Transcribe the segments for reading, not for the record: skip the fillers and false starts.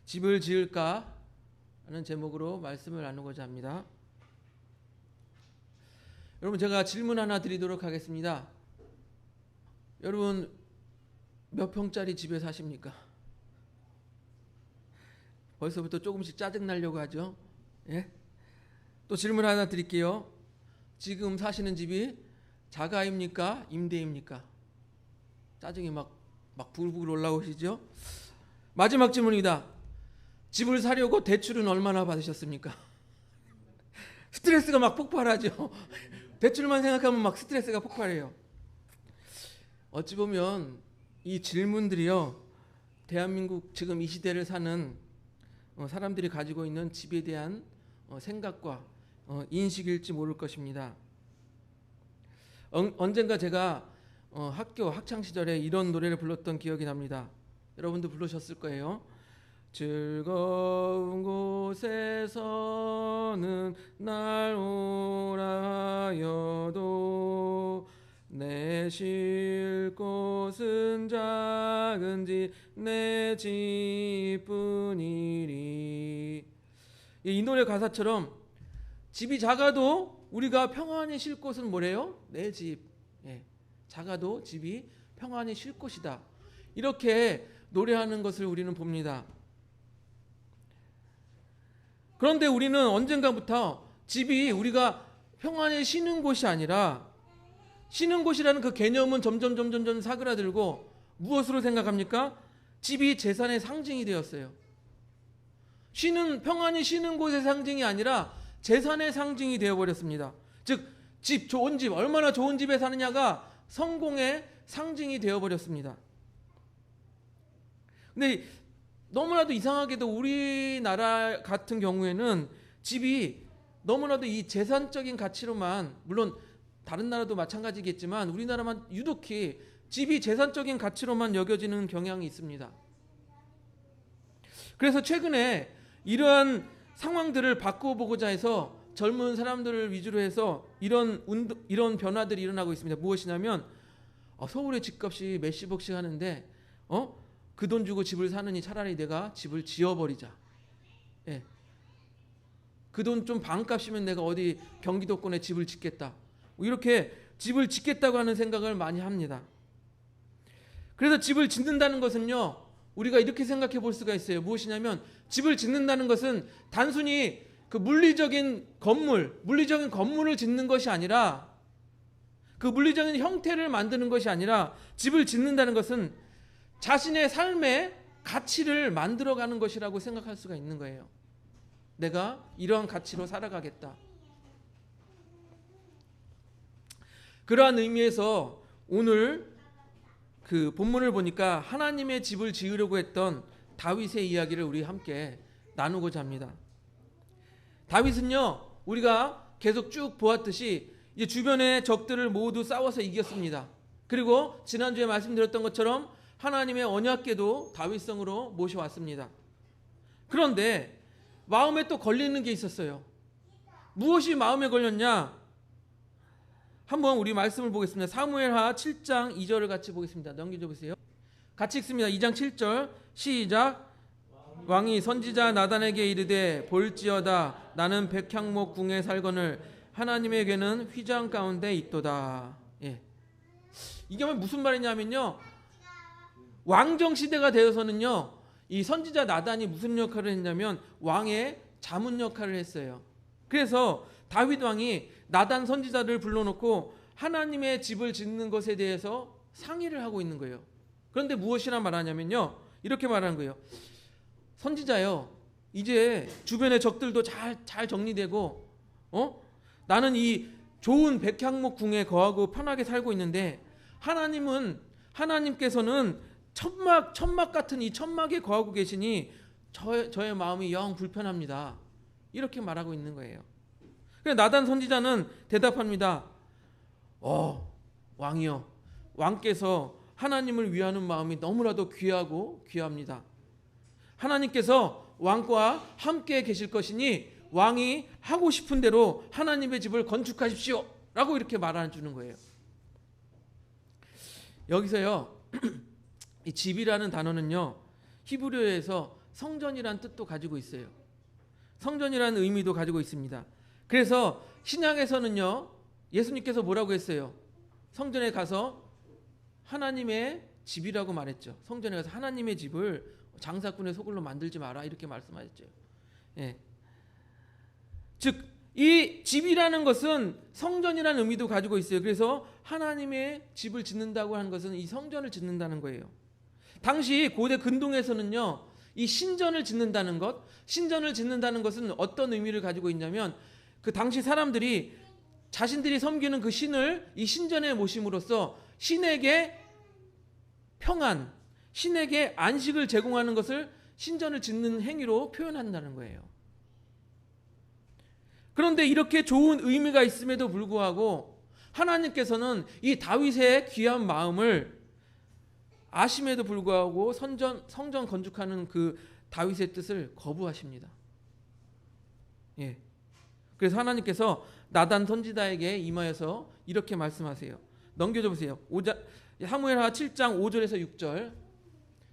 집을 지을까 하는 제목으로 말씀을 나누고자 합니다. 여러분, 제가 질문 하나 드리도록 하겠습니다. 여러분, 몇 평짜리 집에 사십니까? 벌써부터 조금씩 짜증 나려고 하죠. 예? 또 질문 하나 드릴게요. 지금 사시는 집이 자가입니까? 임대입니까? 짜증이 막 불불 올라오시죠? 마지막 질문입니다. 집을 사려고 대출은 얼마나 받으셨습니까? 스트레스가 막 폭발하죠. 대출만 생각하면 막 스트레스가 폭발해요. 어찌 보면 이 질문들이요, 대한민국 지금 이 시대를 사는 사람들이 가지고 있는 집에 대한 생각과 인식일지 모를 것입니다. 언젠가 제가 학교 학창 시절에 이런 노래를 불렀던 기억이 납니다. 여러분도 부르셨을 거예요. 즐거운 곳에서는 날 오라 하여도 내 쉴 곳은 작은지 내 집뿐이리. 이 노래 가사처럼 집이 작아도 우리가 평안히 쉴 곳은 뭐래요? 내 집. 예, 작아도 집이 평안히 쉴 곳이다. 이렇게 노래하는 것을 우리는 봅니다. 그런데 우리는 언젠가부터 집이 우리가 평안히 쉬는 곳이 아니라, 쉬는 곳이라는 그 개념은 점점 사그라들고 무엇으로 생각합니까? 집이 재산의 상징이 되었어요. 평안히 쉬는 곳의 상징이 아니라 재산의 상징이 되어버렸습니다. 즉, 좋은 집, 얼마나 좋은 집에 사느냐가 성공의 상징이 되어버렸습니다. 근데 너무나도 이상하게도 우리나라 같은 경우에는 집이 너무나도 이 재산적인 가치로만, 물론 다른 나라도 마찬가지겠지만 우리나라만 유독히 집이 재산적인 가치로만 여겨지는 경향이 있습니다. 그래서 최근에 이러한 상황들을 바꿔보고자 해서 젊은 사람들을 위주로 해서 이런 변화들이 일어나고 있습니다. 무엇이냐면 서울의 집값이 몇십억씩 하는데 그 돈 주고 집을 사느니 차라리 내가 집을 지어버리자. 예. 그 돈 좀 반값이면 내가 어디 경기도권에 집을 짓겠다. 이렇게 집을 짓겠다고 하는 생각을 많이 합니다. 그래서 집을 짓는다는 것은요, 우리가 이렇게 생각해 볼 수가 있어요. 무엇이냐면 집을 짓는다는 것은 단순히 그 물리적인 건물을 짓는 것이 아니라, 그 물리적인 형태를 만드는 것이 아니라, 집을 짓는다는 것은 자신의 삶의 가치를 만들어가는 것이라고 생각할 수가 있는 거예요. 내가 이러한 가치로 살아가겠다. 그러한 의미에서 오늘 그 본문을 보니까 하나님의 집을 지으려고 했던 다윗의 이야기를 우리 함께 나누고자 합니다. 다윗은요, 우리가 계속 쭉 보았듯이 이제 주변의 적들을 모두 싸워서 이겼습니다. 그리고 지난주에 말씀드렸던 것처럼 하나님의 언약궤도 다윗성으로 모셔왔습니다. 그런데 마음에 또 걸리는 게 있었어요. 무엇이 마음에 걸렸냐? 한번 우리 말씀을 보겠습니다. 사무엘하 7장 2절을 같이 보겠습니다. 넘겨줘 보세요. 같이 읽습니다. 2장 7절 시작. 왕이 선지자 나단에게 이르되 볼지어다 나는 백향목 궁에 살거늘 하나님의 궤는 휘장 가운데 있도다. 예. 이게 무슨 말이냐면요, 왕정 시대가 되어서는요, 이 선지자 나단이 무슨 역할을 했냐면 왕의 자문 역할을 했어요. 그래서 다윗 왕이 나단 선지자를 불러놓고 하나님의 집을 짓는 것에 대해서 상의를 하고 있는 거예요. 그런데 무엇이나 말하냐면요, 이렇게 말하는 거예요. 선지자요, 이제 주변의 적들도 잘 정리되고 나는 이 좋은 백향목 궁에 거하고 편하게 살고 있는데 하나님께서는 천막 같은 이 천막에 거하고 계시니 저의 마음이 영 불편합니다. 이렇게 말하고 있는 거예요. 그래서 나단 선지자는 대답합니다. 왕이요, 왕께서 하나님을 위하는 마음이 너무나도 귀하고 귀합니다. 하나님께서 왕과 함께 계실 것이니 왕이 하고 싶은 대로 하나님의 집을 건축하십시오 라고 이렇게 말해주는 거예요. 여기서요 이 집이라는 단어는요 히브리어에서 성전이란 뜻도 가지고 있어요. 성전이라는 의미도 가지고 있습니다. 그래서 신약에서는요, 예수님께서 뭐라고 했어요? 성전에 가서 하나님의 집이라고 말했죠. 성전에 가서 하나님의 집을 장사꾼의 소굴로 만들지 마라, 이렇게 말씀하셨죠. 예. 즉, 이 집이라는 것은 성전이라는 의미도 가지고 있어요. 그래서 하나님의 집을 짓는다고 하는 것은 이 성전을 짓는다는 거예요. 당시 고대 근동에서는요, 이 신전을 짓는다는 것은 어떤 의미를 가지고 있냐면, 그 당시 사람들이 자신들이 섬기는 그 신을 이 신전에 모심으로써 신에게 평안, 신에게 안식을 제공하는 것을 신전을 짓는 행위로 표현한다는 거예요. 그런데 이렇게 좋은 의미가 있음에도 불구하고 하나님께서는 이 다윗의 귀한 마음을 아심에도 불구하고 성전 건축하는 그 다윗의 뜻을 거부하십니다. 예. 그래서 하나님께서 나단 선지자에게 임하여서 이렇게 말씀하세요. 넘겨줘 보세요. 사무엘하 7장 5절에서 6절.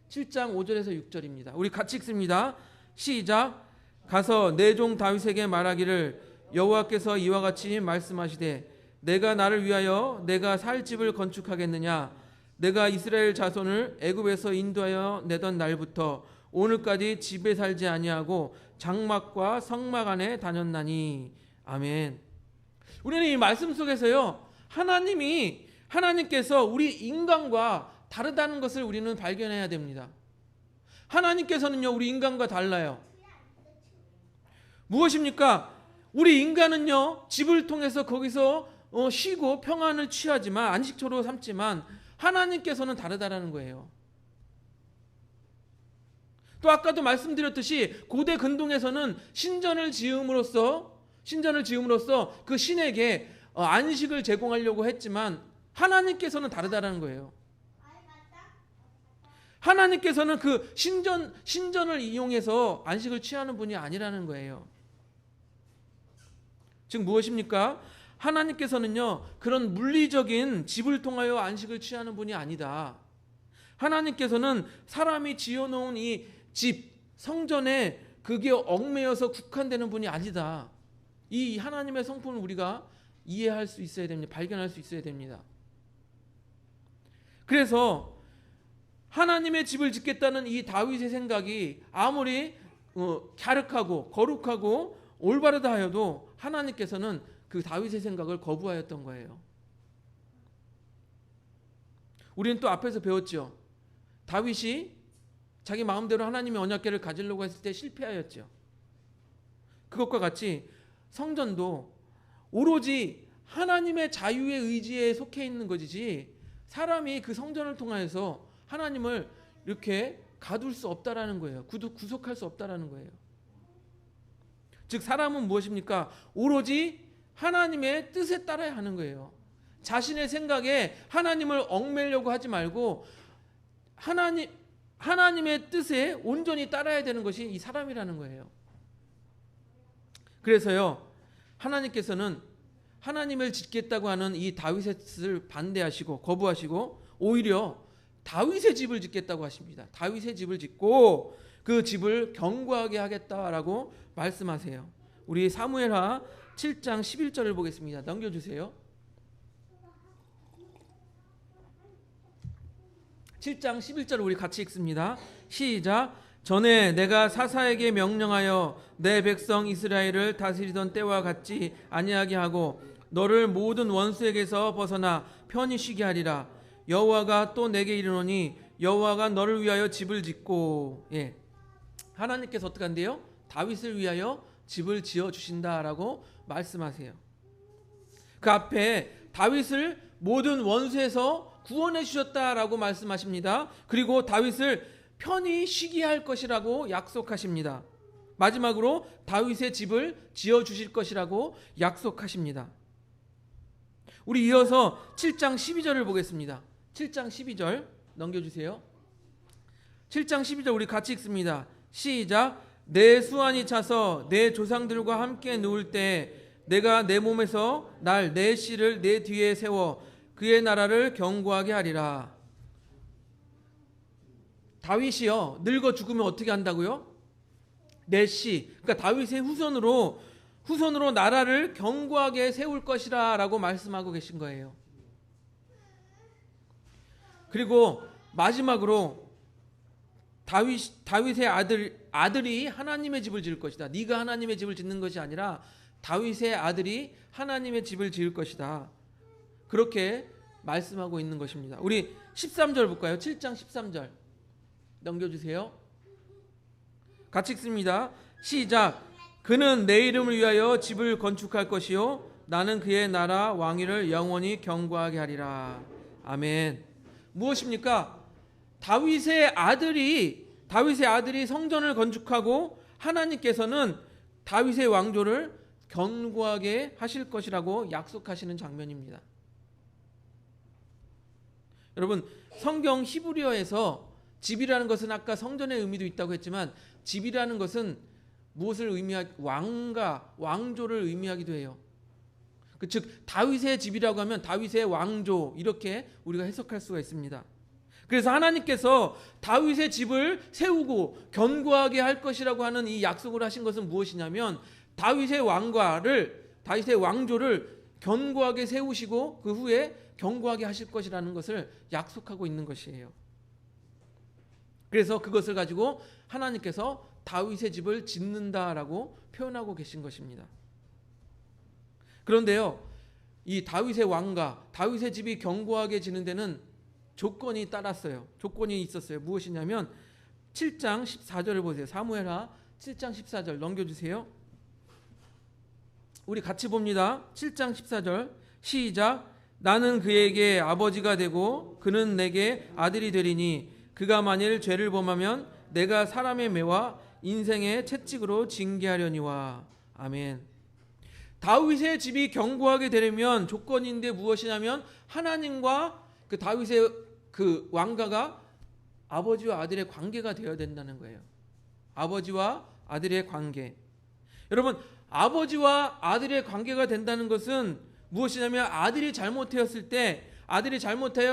7장 5절에서 6절입니다. 우리 같이 읽습니다. 시작. 가서 내 종 다윗에게 말하기를 여호와께서 이와 같이 말씀하시되 내가 나를 위하여 내가 살 집을 건축하겠느냐. 내가 이스라엘 자손을 애굽에서 인도하여 내던 날부터 오늘까지 집에 살지 아니하고 장막과 성막 안에 다녔나니. 아멘. 우리는 이 말씀 속에서요, 하나님께서 우리 인간과 다르다는 것을 우리는 발견해야 됩니다. 하나님께서는요, 우리 인간과 달라요. 무엇입니까? 우리 인간은요, 집을 통해서 거기서 쉬고 평안을 취하지만, 안식처로 삼지만, 하나님께서는 다르다라는 거예요. 또 아까도 말씀드렸듯이 고대 근동에서는 신전을 지음으로써 그 신에게 안식을 제공하려고 했지만 하나님께서는 다르다라는 거예요. 하나님께서는 그 신전을 이용해서 안식을 취하는 분이 아니라는 거예요. 즉 무엇입니까? 하나님께서는요, 그런 물리적인 집을 통하여 안식을 취하는 분이 아니다. 하나님께서는 사람이 지어놓은 이 집, 성전에 그게 얽매여서 국한되는 분이 아니다. 이 하나님의 성품을 우리가 이해할 수 있어야 됩니다. 발견할 수 있어야 됩니다. 그래서 하나님의 집을 짓겠다는 이 다윗의 생각이 아무리 갸륵하고 거룩하고 올바르다 하여도 하나님께서는 그 다윗의 생각을 거부하였던 거예요. 우리는 또 앞에서 배웠죠. 다윗이 자기 마음대로 하나님의 언약궤를 가지려고 했을 때 실패하였죠. 그것과 같이 성전도 오로지 하나님의 자유의 의지에 속해 있는 것이지 사람이 그 성전을 통하여서 하나님을 이렇게 가둘 수 없다라는 거예요. 구속할 수 없다라는 거예요. 즉 사람은 무엇입니까? 오로지 하나님의 뜻에 따라야 하는 거예요. 자신의 생각에 하나님을 얽매려고 하지 말고 하나님의 뜻에 온전히 따라야 되는 것이 이 사람이라는 거예요. 그래서요, 하나님께서는 하나님을 짓겠다고 하는 이 다윗의 뜻을 반대하시고 거부하시고 오히려 다윗의 집을 짓겠다고 하십니다. 다윗의 집을 짓고 그 집을 견고하게 하겠다라고 말씀하세요. 우리 사무엘하 7장 11절을 보겠습니다. 넘겨주세요. 7장 11절 우리 같이 읽습니다. 시작. 전에 내가 사사에게 명령하여 내 백성 이스라엘을 다스리던 때와 같지 아니하게 하고 너를 모든 원수에게서 벗어나 편히 쉬게 하리라. 여호와가 또 내게 이르노니 여호와가 너를 위하여 집을 짓고. 예. 하나님께서 어떻게 한대요? 다윗을 위하여 집을 지어 주신다라고 말씀하세요. 그 앞에 다윗을 모든 원수에서 구원해 주셨다라고 말씀하십니다. 그리고 다윗을 편히 쉬게 할 것이라고 약속하십니다. 마지막으로 다윗의 집을 지어 주실 것이라고 약속하십니다. 우리 이어서 7장 12절을 보겠습니다. 7장 12절 넘겨주세요. 7장 12절 우리 같이 읽습니다. 시작. 내 수완이 차서 내 조상들과 함께 누울 때 내가 내 몸에서 내 씨를 내 뒤에 세워 그의 나라를 견고하게 하리라. 다윗이요, 늙어 죽으면 어떻게 한다고요? 내 씨, 그러니까 다윗의 후손으로 나라를 견고하게 세울 것이라라고 말씀하고 계신 거예요. 그리고 마지막으로 다윗의 아들이 하나님의 집을 지을 것이다. 네가 하나님의 집을 짓는 것이 아니라 다윗의 아들이 하나님의 집을 지을 것이다. 그렇게 말씀하고 있는 것입니다. 우리 13절 볼까요? 7장 13절 넘겨주세요. 같이 읽습니다. 시작. 그는 내 이름을 위하여 집을 건축할 것이요 나는 그의 나라 왕위를 영원히 견고하게 하리라. 아멘. 무엇입니까? 다윗의 아들이 성전을 건축하고 하나님께서는 다윗의 왕조를 견고하게 하실 것이라고 약속하시는 장면입니다. 여러분, 성경 히브리어에서 집이라는 것은 아까 성전의 의미도 있다고 했지만 집이라는 것은 무엇을 왕조를 의미하기도 해요. 즉 다윗의 집이라고 하면 다윗의 왕조, 이렇게 우리가 해석할 수가 있습니다. 그래서 하나님께서 다윗의 집을 세우고 견고하게 할 것이라고 하는 이 약속을 하신 것은 무엇이냐면 다윗의 왕조를 견고하게 세우시고 그 후에 견고하게 하실 것이라는 것을 약속하고 있는 것이에요. 그래서 그것을 가지고 하나님께서 다윗의 집을 짓는다라고 표현하고 계신 것입니다. 그런데요, 이 다윗의 왕가, 다윗의 집이 견고하게 지는 데는 조건이 따랐어요. 조건이 있었어요. 무엇이냐면 7장 14절을 보세요. 사무엘하 7장 14절 넘겨주세요. 우리 같이 봅니다. 7장 14절 시작. 나는 그에게 아버지가 되고 그는 내게 아들이 되리니 그가 만일 죄를 범하면 내가 사람의 매와 인생의 채찍으로 징계하려니와. 아멘. 다윗의 집이 견고하게 되려면 조건인데 무엇이냐면 하나님과 그 다윗의 그 왕가가 아버지와 아들의 관계가 되어야 된다는 거예요. 아버지와 아들의 관계. 여러분, 아버지와 아들의 관계가 된다는 것은 무엇이냐면 아들이 잘못하여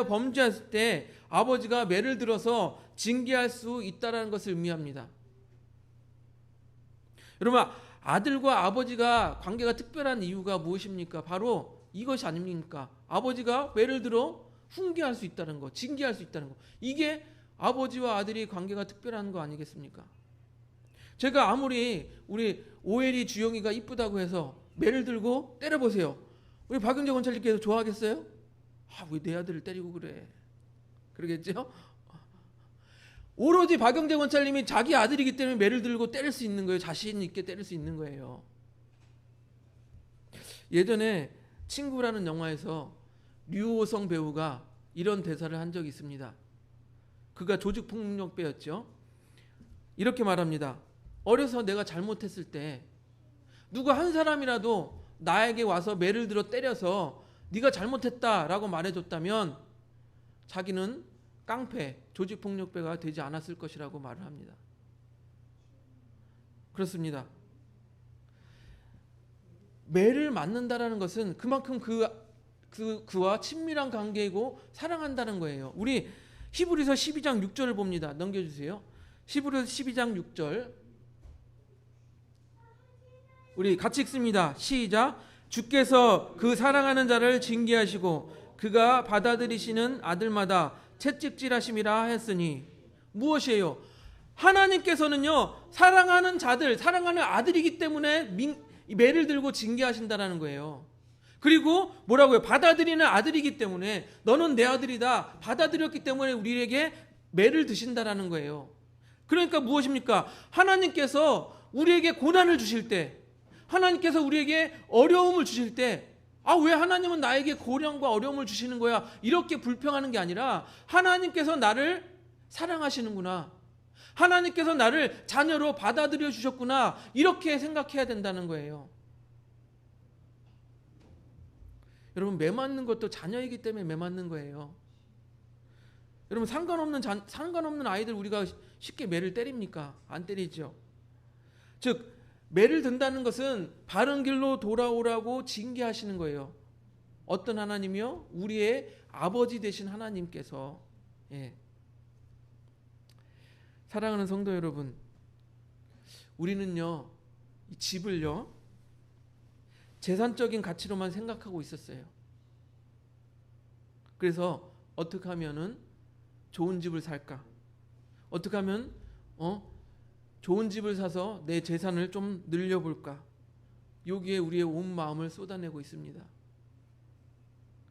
범죄했을 때 아버지가 매를 들어서 징계할 수 있다는 것을 의미합니다. 여러분, 아들과 아버지가 관계가 특별한 이유가 무엇입니까? 바로 이것이 아닙니까? 아버지가 매를 들어 훈계할 수 있다는 거, 징계할 수 있다는 거. 이게 아버지와 아들이 관계가 특별한 거 아니겠습니까? 제가 아무리 우리 오엘이 주영이가 이쁘다고 해서 매를 들고 때려보세요. 우리 박영재 원장님께서 좋아하겠어요? 왜 내 아들을 때리고 그래? 그러겠죠? 오로지 박영재 원장님이 자기 아들이기 때문에 매를 들고 때릴 수 있는 거예요. 자신 있게 때릴 수 있는 거예요. 예전에 친구라는 영화에서 류호성 배우가 이런 대사를 한 적이 있습니다. 그가 조직폭력배였죠. 이렇게 말합니다. 어려서 내가 잘못했을 때 누가 한 사람이라도 나에게 와서 매를 들어 때려서 네가 잘못했다라고 말해줬다면 자기는 깡패, 조직폭력배가 되지 않았을 것이라고 말을 합니다. 그렇습니다. 매를 맞는다라는 것은 그만큼 그와 친밀한 관계이고 사랑한다는 거예요. 우리 히브리서 12장 6절을 봅니다. 넘겨주세요. 히브리서 12장 6절 우리 같이 읽습니다. 시작. 주께서 그 사랑하는 자를 징계하시고 그가 받아들이시는 아들마다 채찍질하심이라 하였으니 무엇이에요? 하나님께서는요 사랑하는 자들, 사랑하는 아들이기 때문에 매를 들고 징계하신다라는 거예요. 그리고 뭐라고요? 받아들이는 아들이기 때문에 너는 내 아들이다 받아들였기 때문에 우리에게 매를 드신다라는 거예요. 그러니까 무엇입니까? 하나님께서 우리에게 고난을 주실 때, 하나님께서 우리에게 어려움을 주실 때 왜 하나님은 나에게 고난과 어려움을 주시는 거야? 이렇게 불평하는 게 아니라 하나님께서 나를 사랑하시는구나, 하나님께서 나를 자녀로 받아들여 주셨구나, 이렇게 생각해야 된다는 거예요. 여러분, 매 맞는 것도 자녀이기 때문에 매 맞는 거예요. 여러분, 상관없는 아이들 우리가 쉽게 매를 때립니까? 안 때리죠. 즉 매를 든다는 것은 바른 길로 돌아오라고 징계하시는 거예요. 어떤 하나님이요? 우리의 아버지 되신 하나님께서. 사랑하는 성도 여러분, 우리는요, 이 집을요, 재산적인 가치로만 생각하고 있었어요. 그래서 어떻게 하면은 좋은 집을 살까? 어떻게 하면 좋은 집을 사서 내 재산을 좀 늘려볼까? 여기에 우리의 온 마음을 쏟아내고 있습니다.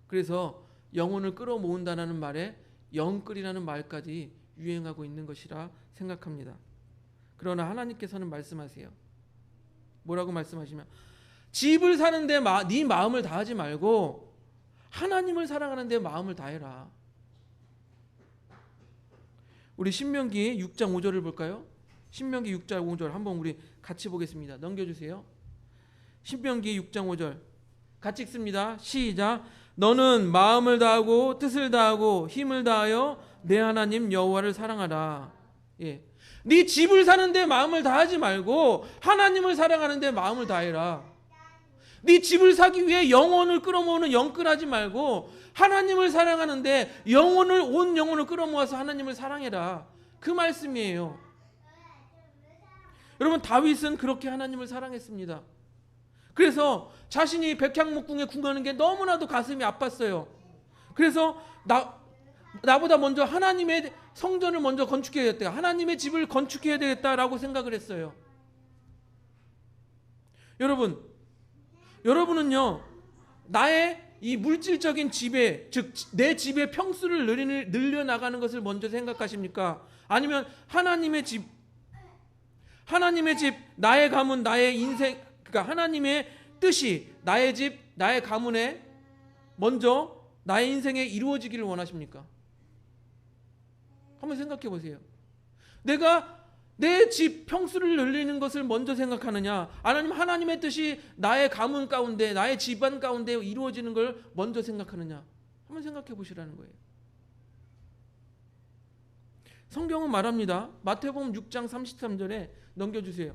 그래서 영혼을 끌어모은다는 말에 영끌이라는 말까지 유행하고 있는 것이라 생각합니다. 그러나 하나님께서는 말씀하세요. 뭐라고 말씀하시면, 집을 사는데 네 마음을 다하지 말고 하나님을 사랑하는데 마음을 다해라. 우리 신명기 6장 5절을 볼까요? 신명기 6장 5절 한번 우리 같이 보겠습니다. 넘겨주세요. 신명기 6장 5절 같이 읽습니다. 시작. 너는 마음을 다하고 뜻을 다하고 힘을 다하여 내 하나님 여호와를 사랑하라. 예. 네 집을 사는데 마음을 다하지 말고 하나님을 사랑하는데 마음을 다해라. 네 집을 사기 위해 영혼을 끌어모으는 영끌하지 말고 하나님을 사랑하는데 온 영혼을 끌어모아서 하나님을 사랑해라. 그 말씀이에요. 여러분, 다윗은 그렇게 하나님을 사랑했습니다. 그래서 자신이 백향목궁에 궁하는 게 너무나도 가슴이 아팠어요. 그래서 나보다 먼저 하나님의 성전을 먼저 건축해야 되겠다, 하나님의 집을 건축해야 되겠다라고 생각을 했어요. 여러분은요, 나의 이 물질적인 지배, 즉 내 집의 평수를 늘려나가는 것을 먼저 생각하십니까? 아니면 하나님의 집, 나의 가문, 나의 인생, 그러니까 하나님의 뜻이 나의 집, 나의 가문에 먼저 나의 인생에 이루어지기를 원하십니까? 한번 생각해 보세요. 내가 내 집 평수를 늘리는 것을 먼저 생각하느냐, 아니면 하나님의 뜻이 나의 가문 가운데, 나의 집안 가운데 이루어지는 걸 먼저 생각하느냐, 한번 생각해 보시라는 거예요. 성경은 말합니다. 마태복음 6장 33절에 넘겨주세요.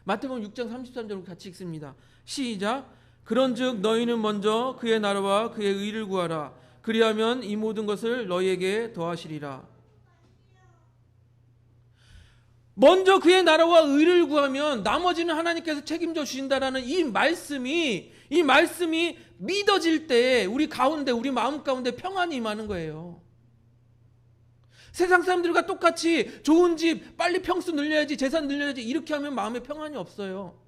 마태복음 6장 33절을 같이 읽습니다. 시작. 그런즉 너희는 먼저 그의 나라와 그의 의를 구하라. 그리하면 이 모든 것을 너희에게 더하시리라. 먼저 그의 나라와 의를 구하면 나머지는 하나님께서 책임져 주신다라는 이 말씀이 믿어질 때 우리 가운데, 우리 마음 가운데 평안이 임하는 거예요. 세상 사람들과 똑같이 좋은 집, 빨리 평수 늘려야지, 재산 늘려야지, 이렇게 하면 마음에 평안이 없어요.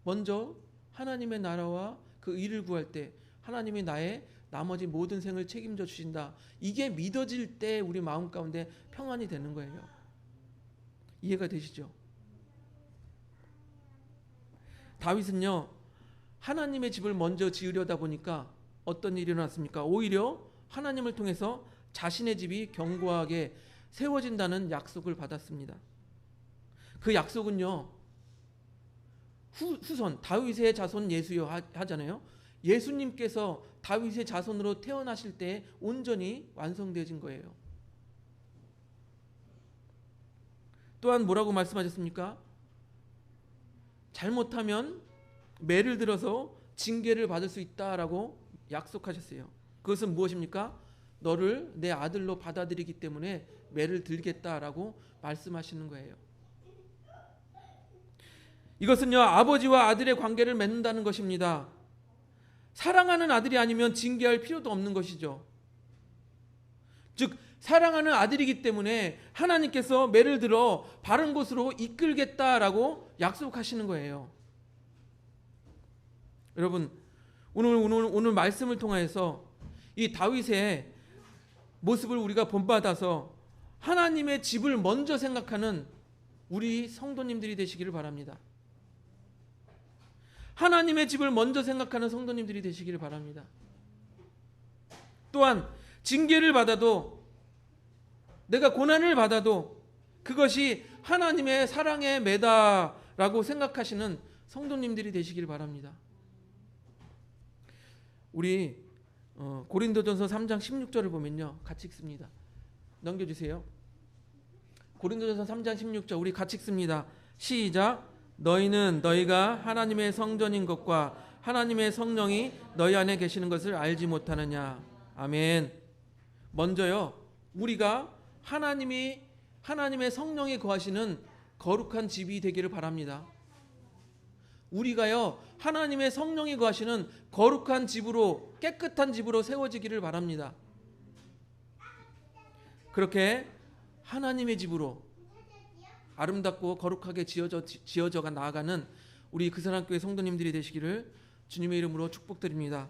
먼저 하나님의 나라와 그 의를 구할 때 하나님이 나의 나머지 모든 생을 책임져 주신다. 이게 믿어질 때 우리 마음 가운데 평안이 되는 거예요. 이해가 되시죠? 다윗은요, 하나님의 집을 먼저 지으려다 보니까 어떤 일이 일어났습니까? 오히려 하나님을 통해서 자신의 집이 견고하게 세워진다는 약속을 받았습니다. 그 약속은요, 후손 다윗의 자손 예수여 하잖아요. 예수님께서 다윗의 자손으로 태어나실 때 온전히 완성되어진 거예요. 또한 뭐라고 말씀하셨습니까? 잘못하면 매를 들어서 징계를 받을 수 있다라고 약속하셨어요. 그것은 무엇입니까? 너를 내 아들로 받아들이기 때문에 매를 들겠다라고 말씀하시는 거예요. 이것은요, 아버지와 아들의 관계를 맺는다는 것입니다. 사랑하는 아들이 아니면 징계할 필요도 없는 것이죠. 즉 사랑하는 아들이기 때문에 하나님께서 매를 들어 바른 곳으로 이끌겠다라고 약속하시는 거예요. 여러분, 오늘 말씀을 통해서 이 다윗의 모습을 우리가 본받아서 하나님의 집을 먼저 생각하는 우리 성도님들이 되시기를 바랍니다. 하나님의 집을 먼저 생각하는 성도님들이 되시기를 바랍니다. 또한 징계를 받아도, 내가 고난을 받아도 그것이 하나님의 사랑의 매다라고 생각하시는 성도님들이 되시기를 바랍니다. 우리 고린도전서 3장 16절을 보면요, 같이 읽습니다. 넘겨주세요. 고린도전서 3장 16절 우리 같이 읽습니다. 시작. 너희는 너희가 하나님의 성전인 것과 하나님의 성령이 너희 안에 계시는 것을 알지 못하느냐. 아멘. 먼저요, 우리가 하나님이 하나님의 성령이 거하시는 거룩한 집이 되기를 바랍니다. 우리가요, 하나님의 성령이 거하시는 거룩한 집으로, 깨끗한 집으로 세워지기를 바랍니다. 그렇게 하나님의 집으로 아름답고 거룩하게 지어져가 나아가는 우리 그사랑교회 성도님들이 되시기를 주님의 이름으로 축복드립니다.